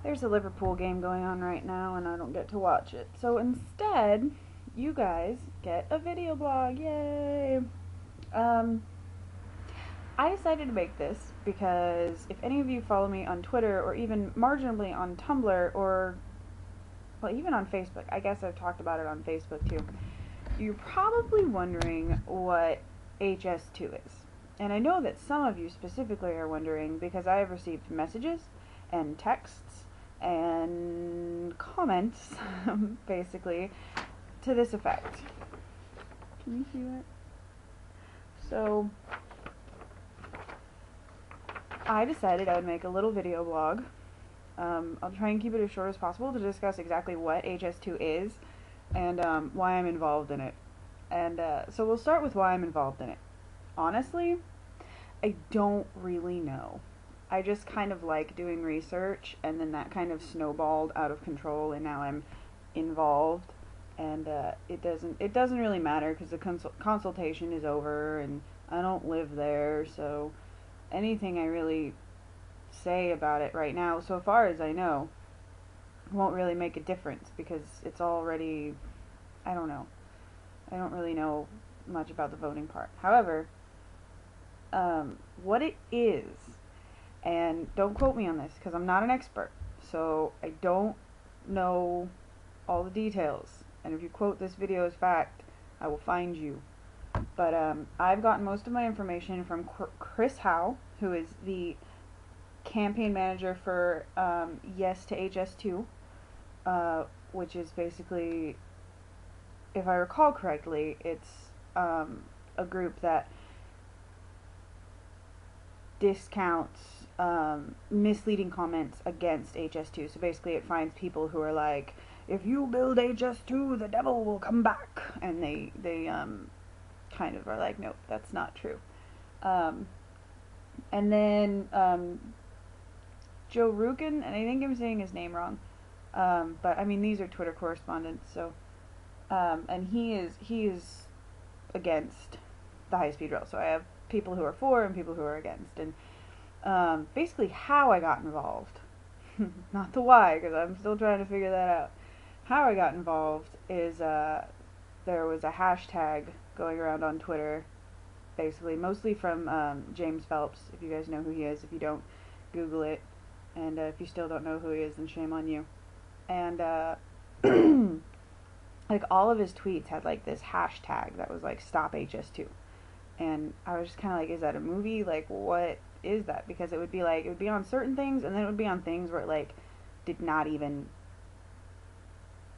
there's a Liverpool game going on right now and I don't get to watch it. So instead, you guys get a video blog. Yay! Um, I decided to make this because if any of you follow me on Twitter or even marginally on Tumblr or, well, even on Facebook, I guess I've talked about it on Facebook too, you're probably wondering what HS2 is. And I know that some of you specifically are wondering because I have received messages and texts and comments, basically, to this effect. Can you see that? So, I decided I would make a little video blog. I'll try and keep it as short as possible to discuss exactly what HS2 is and why I'm involved in it. And so we'll start with why I'm involved in it. Honestly, I don't really know. I just kind of like doing research, and then that kind of snowballed out of control, and now I'm involved. And it doesn't really matter because the consultation is over, and I don't live there, so anything I really say about it right now, so far as I know, won't really make a difference because it's already, I don't know. I don't really know much about the voting part. However, what it is, and don't quote me on this because I'm not an expert, so I don't know all the details, and if you quote this video as fact, I will find you. But I've gotten most of my information from Chris Howe, who is the campaign manager for Yes to HS2, which is basically, if I recall correctly, it's a group that discounts misleading comments against HS2. So basically it finds people who are like, if you build HS2, the devil will come back. And they kind of are like, nope, that's not true. And then Joe Rukin, and I think I'm saying his name wrong, but I mean these are Twitter correspondents, so and he is against the high-speed rail. So I have people who are for and people who are against, and basically how I got involved, not the why, because I'm still trying to figure that out. How I got involved is there was a hashtag going around on Twitter, basically mostly from James Phelps. If you guys know who he is, if you don't, Google it. And if you still don't know who he is, then shame on you. And like all of his tweets had like this hashtag that was like stop HS2. And I was just kind of like, is that a movie? Like, what is that? Because it would be like, it would be on certain things, and then it would be on things where it like did not even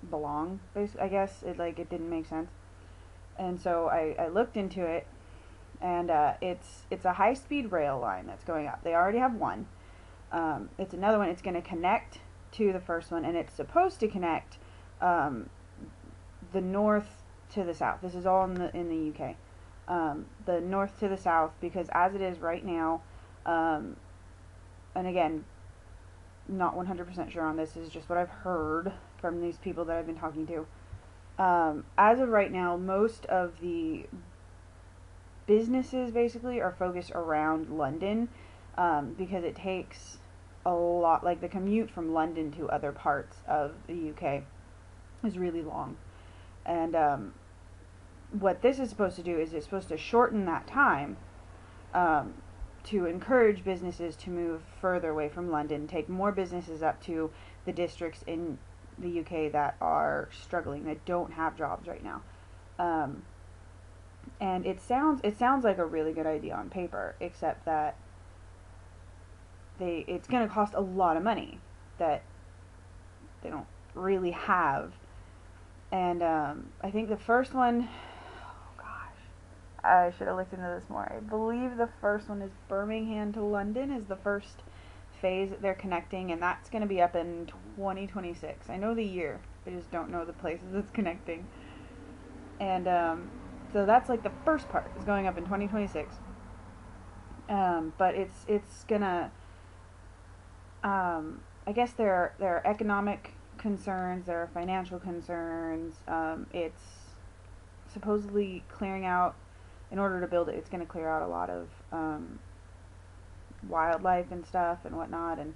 belong. I guess it didn't make sense. And so I looked into it, and it's a high-speed rail line that's going up. They already have one. It's another one. It's going to connect to the first one, and it's supposed to connect the north to the south. This is all in the UK. The north to the south, because as it is right now, and again, not 100% sure on this, is just what I've heard from these people that I've been talking to. As of right now, most of the businesses basically are focused around London, because it takes a lot, like the commute from London to other parts of the UK is really long. And what this is supposed to do is it's supposed to shorten that time to encourage businesses to move further away from London, take more businesses up to the districts in the UK that are struggling, that don't have jobs right now. And it sounds like a really good idea on paper, except that it's going to cost a lot of money that they don't really have. And I think the first one, oh gosh, I should have looked into this more. I believe the first one is Birmingham to London is the first phase that they're connecting, and that's going to be up in 2026. I know the year, I just don't know the places it's connecting. And so that's like the first part is going up in 2026. But it's gonna, I guess there are economic concerns, there are financial concerns. It's supposedly clearing out, in order to build it, it's going to clear out a lot of wildlife and stuff and whatnot, and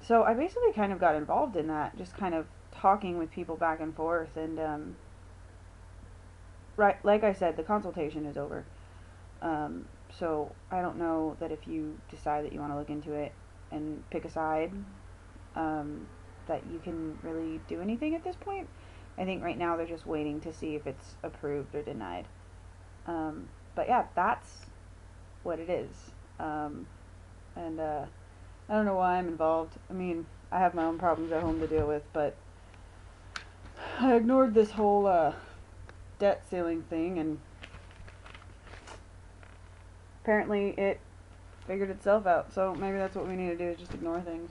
So I basically kind of got involved in that, just kind of talking with people back and forth, and right, like I said, the consultation is over. So I don't know that if you decide that you want to look into it and pick a side, that you can really do anything at this point. I think right now they're just waiting to see if it's approved or denied. But yeah, that's what it is. And I don't know why I'm involved. I mean, I have my own problems at home to deal with, but I ignored this whole debt ceiling thing, and apparently it figured itself out. So maybe that's what we need to do, is just ignore things.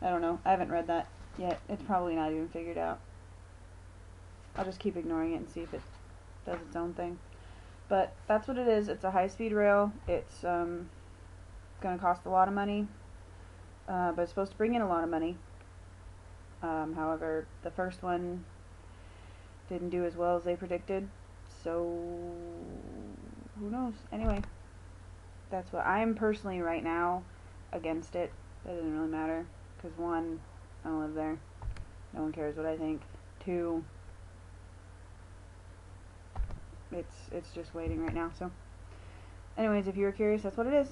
I don't know. I haven't read that yet. It's probably not even figured out. I'll just keep ignoring it and see if it does its own thing. But that's what it is. It's a high-speed rail. It's going to cost a lot of money, but it's supposed to bring in a lot of money. However, the first one didn't do as well as they predicted, so who knows? Anyway, that's what I'm personally right now against it. That doesn't really matter, because one, I don't live there. No one cares what I think. Two, it's just waiting right now. So anyways, if you were curious, that's what it is.